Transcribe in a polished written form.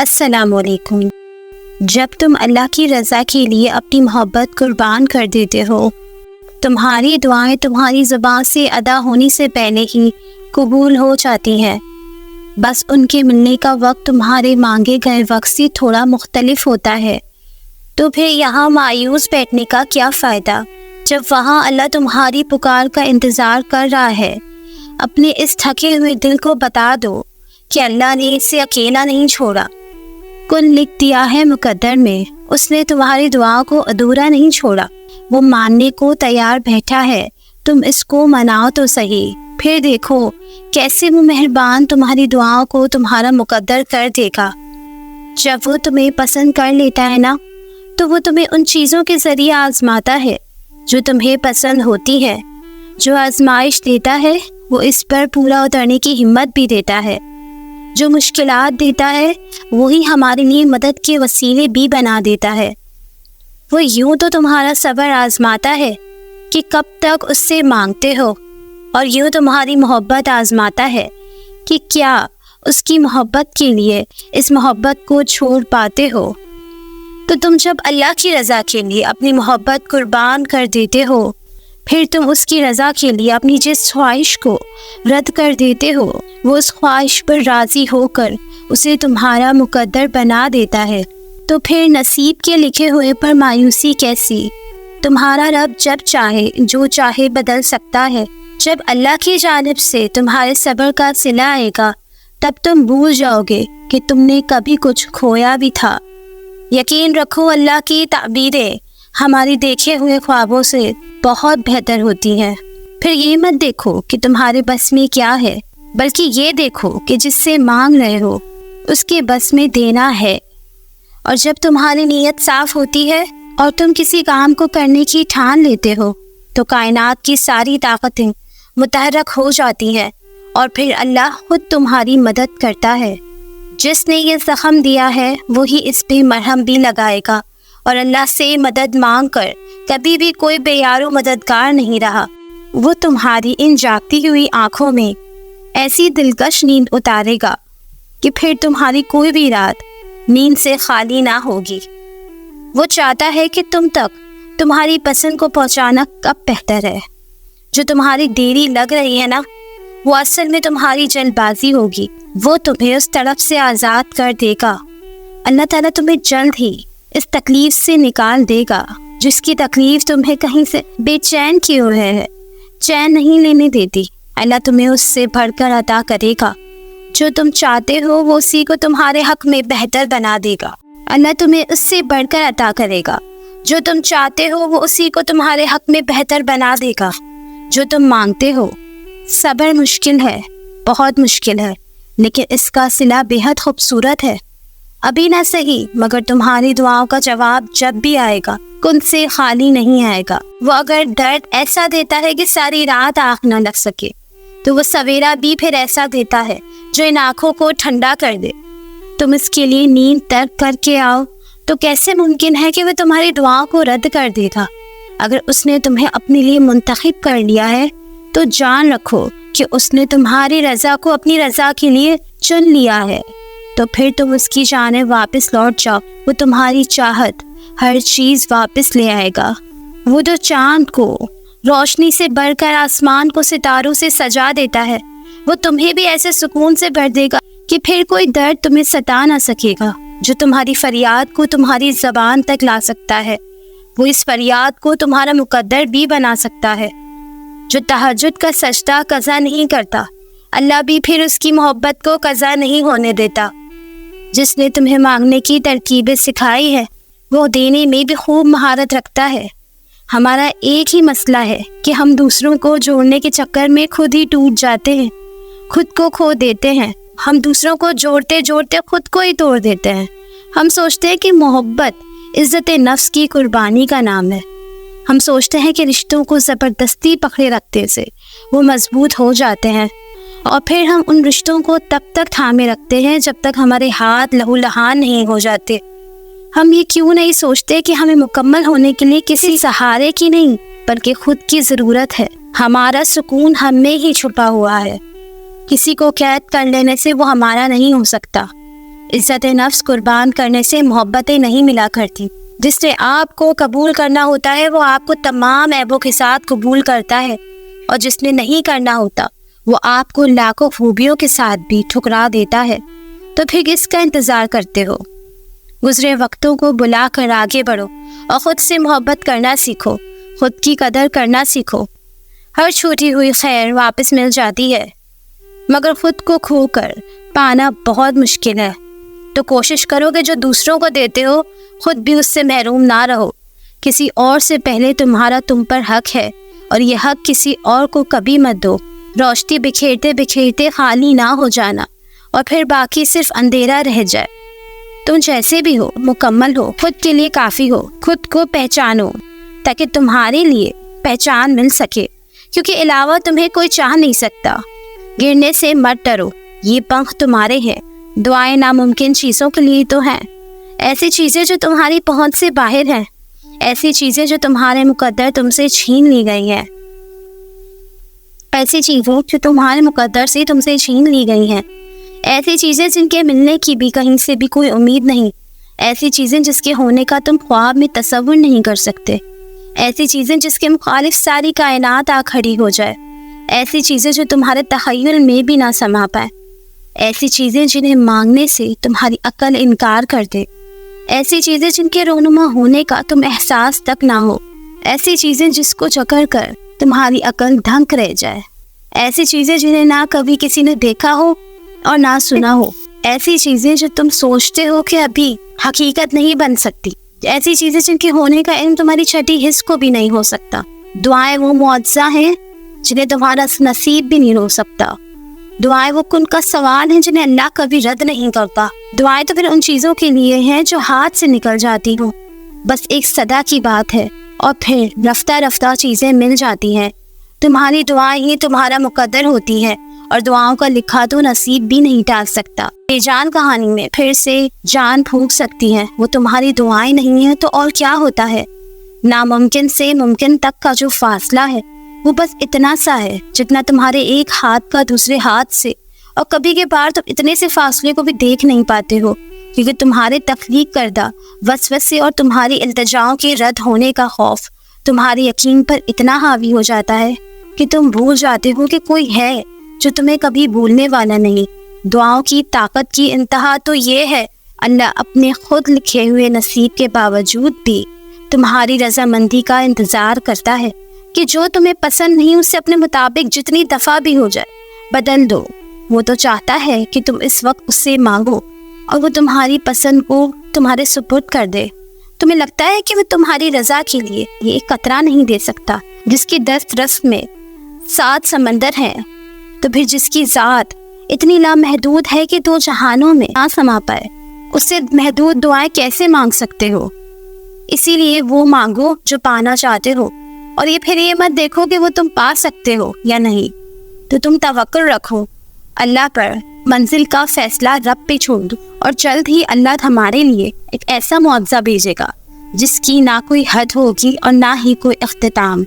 السلام علیکم۔ جب تم اللہ کی رضا کے لیے اپنی محبت قربان کر دیتے ہو، تمہاری دعائیں تمہاری زبان سے ادا ہونے سے پہلے ہی قبول ہو جاتی ہیں۔ بس ان کے ملنے کا وقت تمہارے مانگے گئے وقت سے تھوڑا مختلف ہوتا ہے، تو پھر یہاں مایوس بیٹھنے کا کیا فائدہ جب وہاں اللہ تمہاری پکار کا انتظار کر رہا ہے۔ اپنے اس تھکے ہوئے دل کو بتا دو کہ اللہ نے اسے اکیلا نہیں چھوڑا، کل لکھ دیا ہے مقدر میں، اس نے تمہاری دعا کو ادھورا نہیں چھوڑا، وہ ماننے کو تیار بیٹھا ہے، تم اس کو مناؤ تو صحیح، پھر دیکھو کیسے وہ مہربان تمہاری دعاؤں کو تمہارا مقدر کر دے گا۔ جب وہ تمہیں پسند کر لیتا ہے نا، تو وہ تمہیں ان چیزوں کے ذریعے آزماتا ہے جو تمہیں پسند ہوتی ہے۔ جو آزمائش دیتا ہے وہ اس پر پورا اترنے کی ہمت بھی دیتا ہے۔ جو مشکلات دیتا ہے وہی ہمارے لیے مدد کے وسیلے بھی بنا دیتا ہے۔ وہ یوں تو تمہارا صبر آزماتا ہے کہ کب تک اس سے مانگتے ہو، اور یوں تمہاری محبت آزماتا ہے کہ کیا اس کی محبت کے لیے اس محبت کو چھوڑ پاتے ہو۔ تو تم جب اللہ کی رضا کے لیے اپنی محبت قربان کر دیتے ہو، پھر تم اس کی رضا کے لیے اپنی جس خواہش کو رد کر دیتے ہو، وہ اس خواہش پر راضی ہو کر اسے تمہارا مقدر بنا دیتا ہے۔ تو پھر نصیب کے لکھے ہوئے پر مایوسی کیسی؟ تمہارا رب جب چاہے جو چاہے بدل سکتا ہے۔ جب اللہ کی جانب سے تمہارے صبر کا صلہ آئے گا، تب تم بھول جاؤ گے کہ تم نے کبھی کچھ کھویا بھی تھا۔ یقین رکھو اللہ کی تعبیریں ہماری دیکھے ہوئے خوابوں سے بہت بہتر ہوتی ہیں۔ پھر یہ مت دیکھو کہ تمہارے بس میں کیا ہے، بلکہ یہ دیکھو کہ جس سے مانگ رہے ہو اس کے بس میں دینا ہے۔ اور جب تمہاری نیت صاف ہوتی ہے اور تم کسی کام کو کرنے کی ٹھان لیتے ہو، تو کائنات کی ساری طاقتیں متحرک ہو جاتی ہیں، اور پھر اللہ خود تمہاری مدد کرتا ہے۔ جس نے یہ زخم دیا ہے وہی اس پہ مرہم بھی لگائے گا، اور اللہ سے مدد مانگ کر کبھی بھی کوئی بے یار و مددگار نہیں رہا۔ وہ تمہاری ان جاگتی ہوئی آنکھوں میں ایسی دلکش نیند اتارے گا کہ پھر تمہاری کوئی بھی رات نیند سے خالی نہ ہوگی۔ وہ چاہتا ہے کہ تم تک تمہاری پسند کو پہنچانا کب بہتر ہے۔ جو تمہاری دیری لگ رہی ہے نا، وہ اصل میں تمہاری جلد بازی ہوگی۔ وہ تمہیں اس طرف سے آزاد کر دے گا۔ اللہ تعالیٰ تمہیں جلد ہی اس تکلیف سے نکال دے گا جس کی تکلیف تمہیں کہیں سے بے چین کیے ہوئے ہے، چین نہیں لینے دیتی۔ اللہ تمہیں اس سے بڑھ کر عطا کرے گا۔ جو تم چاہتے ہو وہ اسی کو تمہارے حق میں بہتر بنا دے گا۔ اللہ تمہیں اس سے بڑھ کر عطا کرے گا۔ جو تم چاہتے ہو وہ اسی کو تمہارے حق میں بہتر بنا دے گا جو تم مانگتے ہو۔ صبر مشکل ہے، بہت مشکل ہے، لیکن اس کا صلہ بے حد خوبصورت ہے۔ ابھی نہ صحیح، مگر تمہاری دعاؤں کا جواب جب بھی آئے گا کن سے خالی نہیں آئے گا۔ وہ اگر درد ایسا دیتا ہے کہ ساری رات آنکھ نہ لگ سکے، تو وہ سویرا بھی پھر ایسا دیتا ہے جو ان آنکھوں کو ٹھنڈا کر دے۔ تم اس کے لیے نیند ترک کر کے آؤ تو کیسے ممکن ہے کہ وہ تمہاری دعاؤں کو رد کر دے گا؟ اگر اس نے تمہیں اپنے لیے منتخب کر لیا ہے تو جان رکھو کہ اس نے تمہاری رضا کو اپنی رضا کے لیے چن لیا ہے۔ تو پھر تم اس کی جانب واپس لوٹ جاؤ، وہ تمہاری چاہت ہر چیز واپس لے آئے گا۔ وہ جو چاند کو روشنی سے بھر کر آسمان کو ستاروں سے سجا دیتا ہے، وہ تمہیں بھی ایسے سکون سے بھر دے گا کہ پھر کوئی درد تمہیں ستا نہ سکے گا۔ جو تمہاری فریاد کو تمہاری زبان تک لا سکتا ہے، وہ اس فریاد کو تمہارا مقدر بھی بنا سکتا ہے۔ جو تہجد کا سجدہ قضا نہیں کرتا، اللہ بھی پھر اس کی محبت کو قضا نہیں ہونے دیتا۔ جس نے تمہیں مانگنے کی ترکیبیں سکھائی ہے، وہ دینے میں بھی خوب مہارت رکھتا ہے۔ ہمارا ایک ہی مسئلہ ہے کہ ہم دوسروں کو جوڑنے کے چکر میں خود ہی ٹوٹ جاتے ہیں، خود کو کھو دیتے ہیں۔ ہم دوسروں کو جوڑتے جوڑتے خود کو ہی توڑ دیتے ہیں۔ ہم سوچتے ہیں کہ محبت عزت نفس کی قربانی کا نام ہے۔ ہم سوچتے ہیں کہ رشتوں کو زبردستی پکڑے رکھتے سے وہ مضبوط ہو جاتے ہیں، اور پھر ہم ان رشتوں کو تب تک تھامے رکھتے ہیں جب تک ہمارے ہاتھ لہو لہان نہیں ہو جاتے۔ ہم یہ کیوں نہیں سوچتے کہ ہمیں مکمل ہونے کے لیے کسی سہارے کی نہیں بلکہ خود کی ضرورت ہے۔ ہمارا سکون ہم میں ہی چھپا ہوا ہے۔ کسی کو قید کر لینے سے وہ ہمارا نہیں ہو سکتا۔ عزت نفس قربان کرنے سے محبتیں نہیں ملا کرتی. جس نے آپ کو قبول کرنا ہوتا ہے وہ آپ کو تمام عیبوں کے ساتھ قبول کرتا ہے، اور جس نے نہیں کرنا ہوتا وہ آپ کو لاکھوں خوبیوں کے ساتھ بھی ٹھکرا دیتا ہے. تو پھر کس کا انتظار کرتے ہو؟ گزرے وقتوں کو بلا کر آگے بڑھو اور خود سے محبت کرنا سیکھو، خود کی قدر کرنا سیکھو. ہر چھوٹی ہوئی خیر واپس مل جاتی ہے، مگر خود کو کھو کر پانا بہت مشکل ہے. تو کوشش کرو کہ جو دوسروں کو دیتے ہو خود بھی اس سے محروم نہ رہو. کسی اور سے پہلے تمہارا تم پر حق ہے، اور یہ حق کسی اور کو کبھی مت دو. روشنی بکھیرتے بکھیرتے خالی نہ ہو جانا، اور پھر باقی صرف اندھیرا رہ جائے. تم جیسے بھی ہو مکمل ہو، خود کے لیے کافی ہو. خود کو پہچانو تاکہ تمہارے لیے پہچان مل سکے، کیونکہ علاوہ تمہیں کوئی چاہ نہیں سکتا. گرنے سے مت ڈرو، یہ پنکھ تمہارے ہیں. دعائیں ناممکن چیزوں کے لیے تو ہیں، ایسی چیزیں جو تمہاری پہنچ سے باہر ہیں، ایسی چیزیں جو تمہارے مقدر تم سے چھین لی گئی ہیں، ایسی چیزیں جو تمہارے مقدر سے تم سے چھین لی گئی ہیں، ایسی چیزیں جن کے ملنے کی بھی کہیں سے بھی کوئی امید نہیں، ایسی چیزیں جس کے ہونے کا تم خواب میں تصور نہیں کر سکتے، ایسی چیزیں جس کے مخالف ساری کائنات آ کھڑی ہو جائے، ایسی چیزیں جو تمہارے تخیل میں بھی نہ سما پائے، ایسی چیزیں جنہیں مانگنے سے تمہاری عقل انکار کر دے، ایسی چیزیں جن کے رونما ہونے کا تم احساس تک نہ ہو، ایسی چیزیں جس کو چکر کر تمہاری عقل دھنک رہ جائے، ایسی چیزیں جنہیں نہ کبھی کسی نے دیکھا ہو اور نہ سنا ہو، ایسی چیزیں جو تم سوچتے ہو کہ ابھی حقیقت نہیں بن سکتی، ایسی چیزیں جن کے ہونے کا علم تمہاری چھٹی حس کو بھی نہیں ہو سکتا. دعائیں وہ معجزہ ہیں جنہیں تمہارا نصیب بھی نہیں ہو سکتا. دعائیں وہ کن کا سوال ہیں جنہیں اللہ کبھی رد نہیں کرتا. دعائیں تو پھر ان چیزوں کے لیے ہیں جو ہاتھ سے نکل جاتی ہوں، بس ایک صدا کی بات ہے، اور پھر رفتہ رفتہ چیزیں مل جاتی ہیں. تمہاری دعائیں ہی تمہارا مقدر ہوتی ہیں، اور دعاؤں کا لکھا تو نصیب بھی نہیں ٹال سکتا. بے جان کہانی میں پھر سے جان پھونک سکتی ہیں، وہ تمہاری دعائیں نہیں ہیں تو اور کیا ہوتا ہے؟ ناممکن سے ممکن تک کا جو فاصلہ ہے وہ بس اتنا سا ہے جتنا تمہارے ایک ہاتھ کا دوسرے ہاتھ سے، اور کبھی کے بار تم اتنے سے فاصلے کو بھی دیکھ نہیں پاتے ہو، کیونکہ تمہارے تخلیق کردہ وسوسے اور تمہاری التجاؤں کے رد ہونے کا خوف تمہاری یقین پر اتنا حاوی ہو جاتا ہے کہ تم بھول جاتے ہو کہ کوئی ہے جو تمہیں کبھی بھولنے والا نہیں. دعاؤں کی طاقت کی انتہا تو یہ ہے، اللہ اپنے خود لکھے ہوئے نصیب کے باوجود بھی تمہاری رضامندی کا انتظار کرتا ہے کہ جو تمہیں پسند نہیں اسے اپنے مطابق جتنی دفعہ بھی ہو جائے بدل دو. وہ تو چاہتا ہے کہ تم اس وقت اس سے مانگو اور وہ تمہاری پسند کو تمہارے سپرد کر دے. تمہیں لگتا ہے کہ وہ تمہاری رضا کے لیے یہ ایک قطرہ نہیں دے سکتا جس کی دست رس میں 7 سمندر ہیں، تو پھر جس کی ذات اتنی لامحدود ہے کہ 2 جہانوں میں نہ سما پائے، اس سے محدود دعائیں کیسے مانگ سکتے ہو؟ اسی لیے وہ مانگو جو پانا چاہتے ہو، اور یہ پھر یہ مت دیکھو کہ وہ تم پا سکتے ہو یا نہیں. تو تم توکل رکھو اللہ پر، منزل کا فیصلہ رب پہ چھوڑ دو، اور جلد ہی اللہ ہمارے لیے ایک ایسا معجزہ بھیجے گا جس کی نہ کوئی حد ہوگی اور نہ ہی کوئی اختتام.